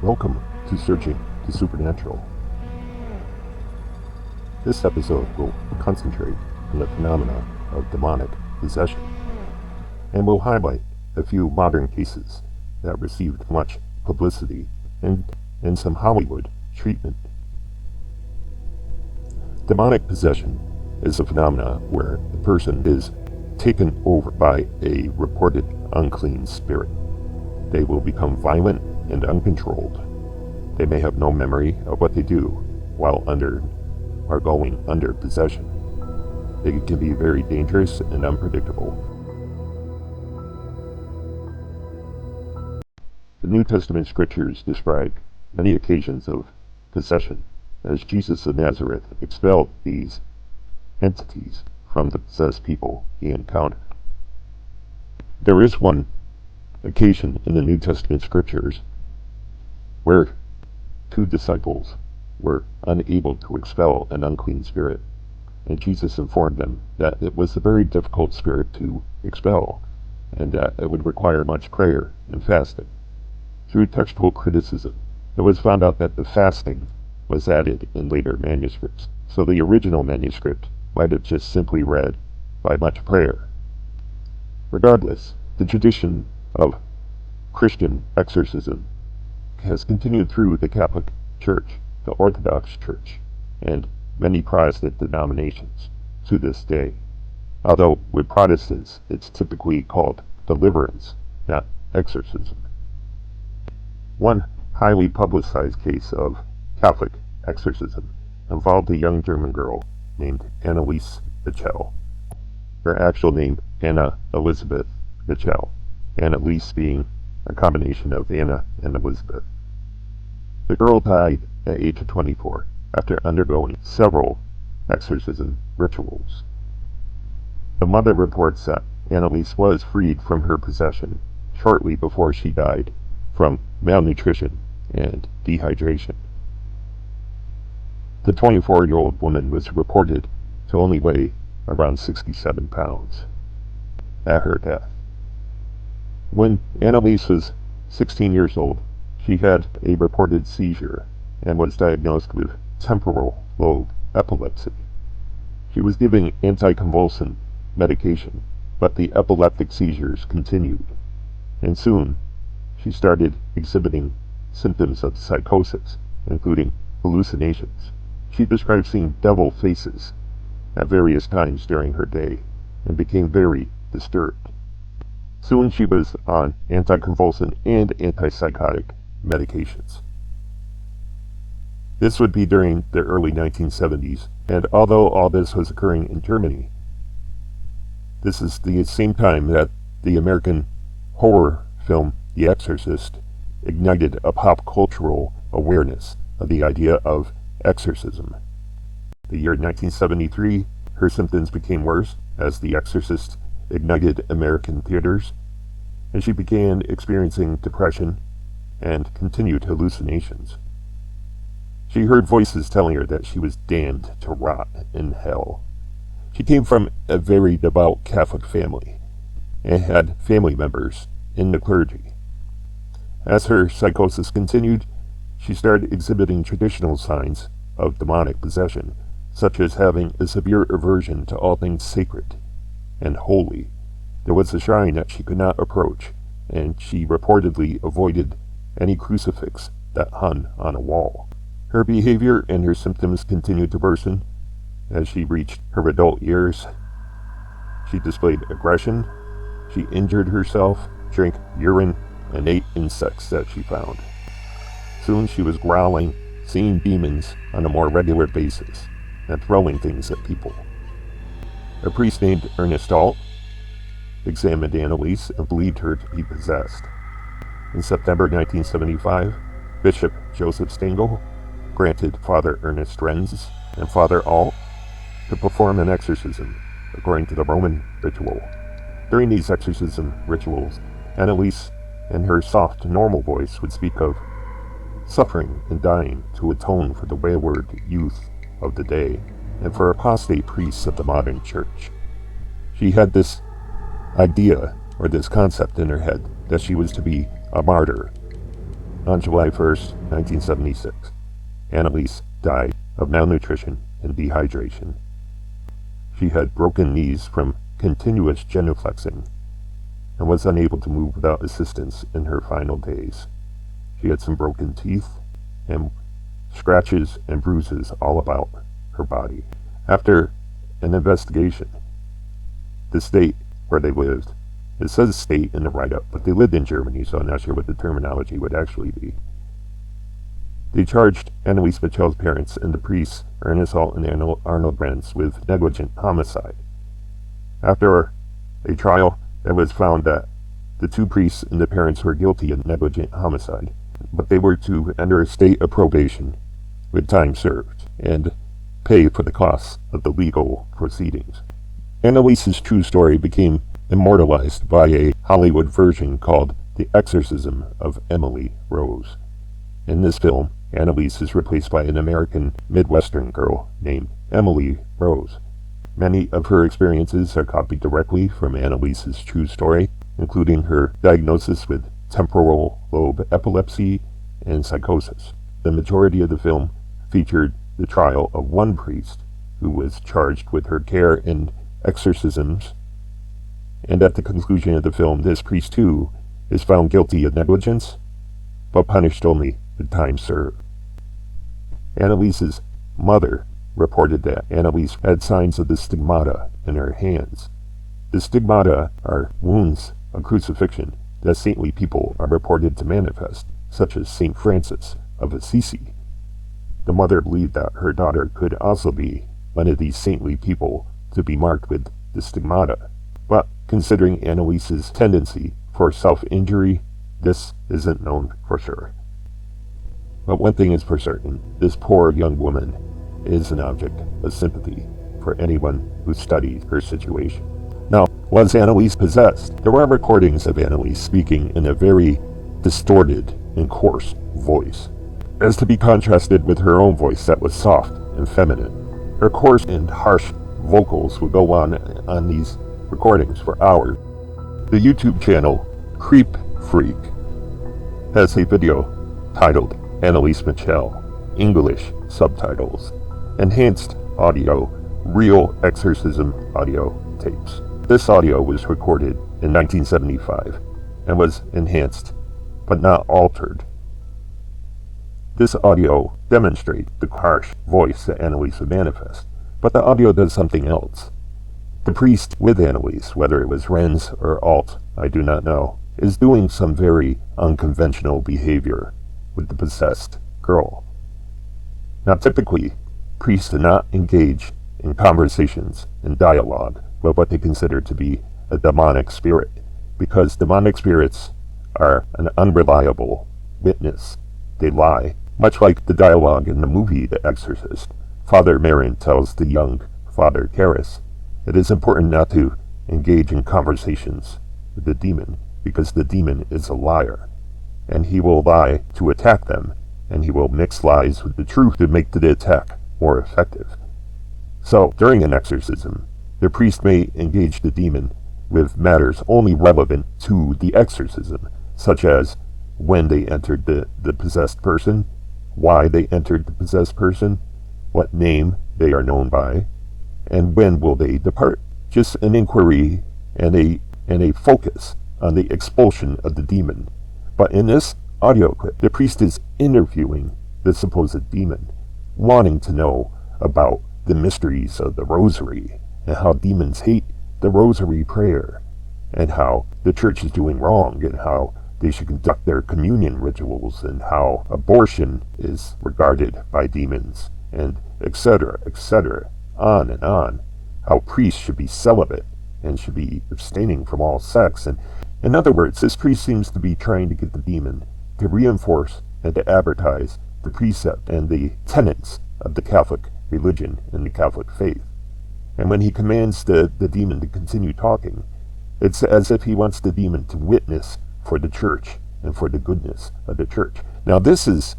Welcome to Searching the Supernatural. This episode will concentrate on the phenomena of demonic possession, and will highlight a few modern cases that received much publicity and some Hollywood treatment. Demonic possession is a phenomena where the person is taken over by a reported unclean spirit. They will become violent and uncontrolled. They may have no memory of what they do while going under possession. They can be very dangerous and unpredictable. The New Testament scriptures describe many occasions of possession as Jesus of Nazareth expelled these entities from the possessed people he encountered. There is one occasion in the New Testament scriptures where two disciples were unable to expel an unclean spirit, and Jesus informed them that it was a very difficult spirit to expel, and that it would require much prayer and fasting. Through textual criticism, it was found out that the fasting was added in later manuscripts, so the original manuscript might have just simply read, by much prayer. Regardless, the tradition of Christian exorcism has continued through the Catholic Church, the Orthodox Church, and many Protestant denominations to this day. Although with Protestants, it's typically called deliverance, not exorcism. One highly publicized case of Catholic exorcism involved a young German girl named Annelise Michel. Her actual name, Anna Elizabeth Michel, Annelise being a combination of Anna and Elizabeth. The girl died at age of 24 after undergoing several exorcism rituals. The mother reports that Annelise was freed from her possession shortly before she died from malnutrition and dehydration. The 24-year-old woman was reported to only weigh around 67 pounds at her death. When Annelise was 16 years old, she had a reported seizure and was diagnosed with temporal lobe epilepsy. She was given anticonvulsant medication, but the epileptic seizures continued, and soon she started exhibiting symptoms of psychosis, including hallucinations. She described seeing devil faces at various times during her day and became very disturbed. Soon she was on anticonvulsant and antipsychotic medications. This would be during the early 1970s, and although all this was occurring in Germany, this is the same time that the American horror film The Exorcist ignited a pop cultural awareness of the idea of exorcism. The year 1973, her symptoms became worse as The Exorcist ignited American theaters, and she began experiencing depression and continued hallucinations. She heard voices telling her that she was damned to rot in hell. She came from a very devout Catholic family and had family members in the clergy. As her psychosis continued, she started exhibiting traditional signs of demonic possession, such as having a severe aversion to all things sacred and holy. There was a shrine that she could not approach, and she reportedly avoided any crucifix that hung on a wall. Her behavior and her symptoms continued to worsen as she reached her adult years. She displayed aggression, she injured herself, drank urine, and ate insects that she found. Soon she was growling, seeing demons on a more regular basis, and throwing things at people. A priest named Ernest Alt examined Annelise and believed her to be possessed. In September 1975, Bishop Joseph Stengel granted Father Ernest Renz and Father Alt to perform an exorcism according to the Roman ritual. During these exorcism rituals, Annelise, in her soft, normal voice, would speak of suffering and dying to atone for the wayward youth of the day and for apostate priests of the modern church. She had this idea or this concept in her head that she was to be a martyr, On July 1st, 1976, Annelise died of malnutrition and dehydration. She had broken knees from continuous genuflexing and was unable to move without assistance in her final days. She had some broken teeth and scratches and bruises all about her body. After an investigation, the state where they lived, it says state in the write-up, but they lived in Germany, so I'm not sure what the terminology would actually be. They charged Annelise Michel's parents and the priests, Ernest Alt and Arnold Brentz, with negligent homicide. After a trial, it was found that the two priests and the parents were guilty of negligent homicide, but they were to enter a state of probation with time served and pay for the costs of the legal proceedings. Annelise's true story became immortalized by a Hollywood version called The Exorcism of Emily Rose. In this film, Annelise is replaced by an American Midwestern girl named Emily Rose. Many of her experiences are copied directly from Annelise's true story, including her diagnosis with temporal lobe epilepsy and psychosis. The majority of the film featured the trial of one priest who was charged with her care and exorcisms, and at the conclusion of the film, this priest too is found guilty of negligence, but punished only with time served. Annelise's mother reported that Annelise had signs of the stigmata in her hands. The stigmata are wounds of crucifixion that saintly people are reported to manifest, such as Saint Francis of Assisi. The mother believed that her daughter could also be one of these saintly people to be marked with the stigmata, but considering Annelise's tendency for self-injury, this isn't known for sure. But one thing is for certain, this poor young woman is an object of sympathy for anyone who studies her situation. Now, was Annelise possessed? There are recordings of Annelise speaking in a very distorted and coarse voice, as to be contrasted with her own voice that was soft and feminine. Her coarse and harsh vocals would go on these recordings for hours. The YouTube channel Creep Freak has a video titled Annelise Michel, English subtitles, enhanced audio, real exorcism audio tapes. This audio was recorded in 1975 and was enhanced, but not altered. This audio demonstrates the harsh voice that Annelise would manifest, but the audio does something else. The priest with Annelise, whether it was Renz or Alt, I do not know, is doing some very unconventional behavior with the possessed girl. Now typically, priests do not engage in conversations and dialogue with what they consider to be a demonic spirit, because demonic spirits are an unreliable witness. They lie, much like the dialogue in the movie The Exorcist. Father Merrin tells the young Father Karras, it is important not to engage in conversations with the demon, because the demon is a liar, and he will lie to attack them, and he will mix lies with the truth to make the attack more effective. So, during an exorcism, the priest may engage the demon with matters only relevant to the exorcism, such as when they entered the possessed person, why they entered the possessed person, what name they are known by, and when will they depart. Just an inquiry and a focus on the expulsion of the demon. But in this audio clip, the priest is interviewing the supposed demon, wanting to know about the mysteries of the rosary, and how demons hate the rosary prayer, and how the church is doing wrong, and how they should conduct their communion rituals, and how abortion is regarded by demons, and etc., on and on. How priests should be celibate and should be abstaining from all sex. And in other words, this priest seems to be trying to get the demon to reinforce and to advertise the precept and the tenets of the Catholic religion and the Catholic faith. And when he commands the demon to continue talking, it's as if he wants the demon to witness for the church and for the goodness of the church. Now this is,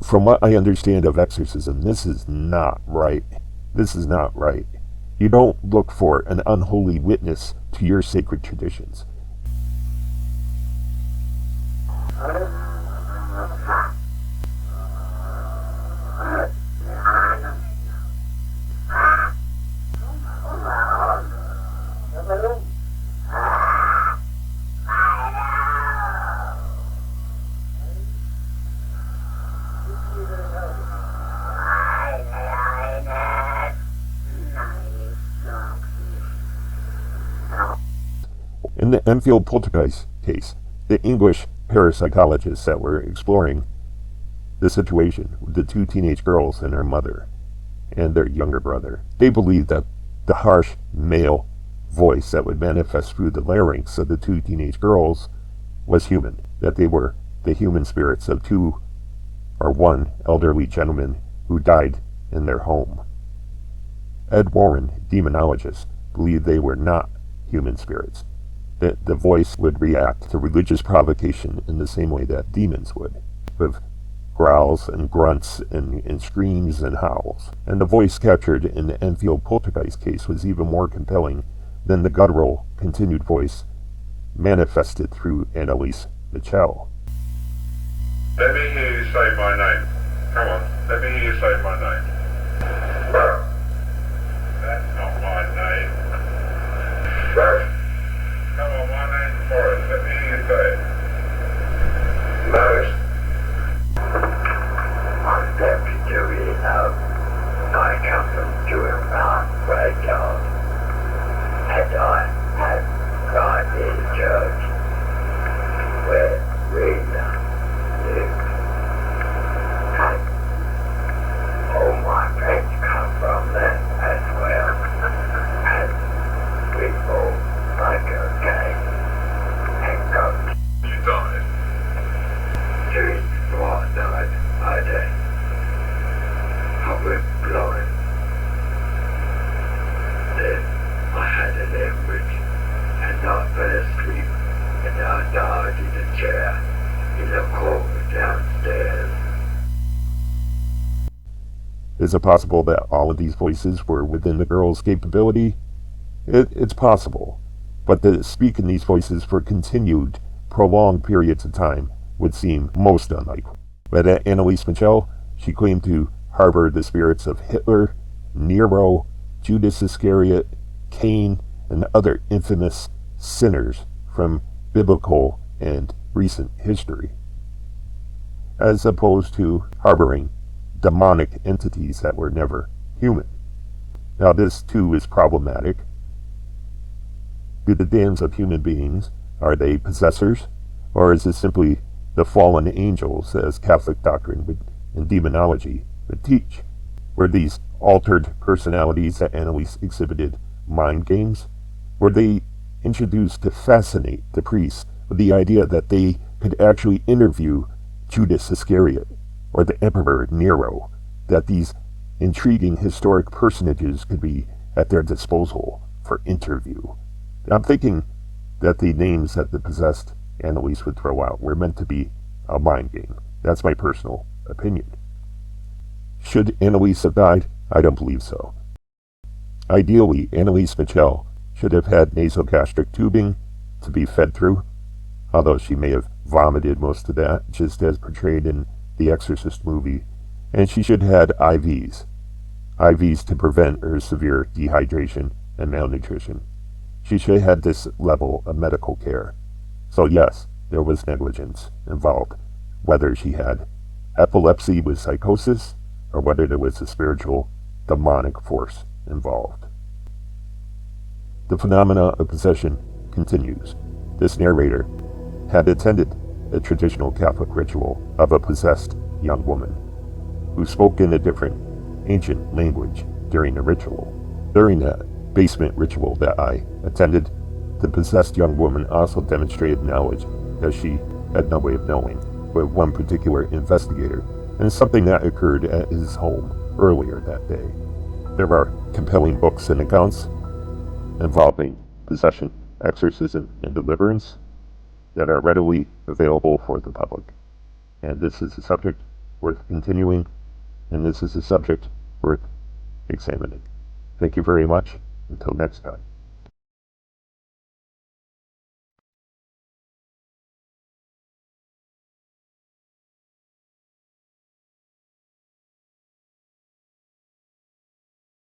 from what I understand of exorcism, this is not right. This is not right. You don't look for an unholy witness to your sacred traditions. In the Enfield Poltergeist case, the English parapsychologists that were exploring the situation with the two teenage girls and their mother and their younger brother, they believed that the harsh male voice that would manifest through the larynx of the two teenage girls was human, that they were the human spirits of two or one elderly gentleman who died in their home. Ed Warren, demonologist, believed they were not human spirits, that the voice would react to religious provocation in the same way that demons would, with growls and grunts and screams and howls. And the voice captured in the Enfield Poltergeist case was even more compelling than the guttural, continued voice manifested through Annelise Michel. Let me hear you say my name. Come on, let me hear you say my name. That's not my name. Come on, my name's Forrest. Let me hear you say it. Forrest. I'm Deputy Dewey now. I come from Jewel Farm graveyard. And I have right in church where Rena lived. And all my friends come from there as well. And we all like okay and got You died. Jeez, before I died, I did. I went blind. Then I had an hemorrhage and I fell asleep and I died in a chair in the corner downstairs. Is it possible that all of these voices were within the girl's capability? It's possible, but to speak in these voices for continued, prolonged periods of time would seem most unlikely. But at Annelise Michel, she claimed to harbor the spirits of Hitler, Nero, Judas Iscariot, Cain, and other infamous sinners from biblical and recent history, as opposed to harboring demonic entities that were never human. Now this too is problematic. Do the damns of human beings, are they possessors, or is it simply the fallen angels, as Catholic doctrine and demonology would teach? Were these altered personalities that Annelise exhibited mind games? Were they introduced to fascinate the priests with the idea that they could actually interview Judas Iscariot or the Emperor Nero, that these intriguing historic personages could be at their disposal for interview? I'm thinking that the names that the possessed Annelise would throw out were meant to be a mind game. That's my personal opinion. Should Annelise have died? I don't believe so. Ideally, Annelise Michel should have had nasogastric tubing to be fed through, although she may have vomited most of that, just as portrayed in the Exorcist movie, and she should have had IVs to prevent her severe dehydration and malnutrition. She should have had this level of medical care. So yes, there was negligence involved, whether she had epilepsy with psychosis or whether there was a spiritual demonic force involved. The phenomena of possession continues. This narrator had attended a traditional Catholic ritual of a possessed young woman who spoke in a different ancient language during the ritual. During that basement ritual that I attended, the possessed young woman also demonstrated knowledge that she had no way of knowing with one particular investigator, and something that occurred at his home earlier that day. There are compelling books and accounts involving possession, exorcism, and deliverance that are readily available for the public. And this is a subject worth continuing, and this is a subject worth examining. Thank you very much. Until next time.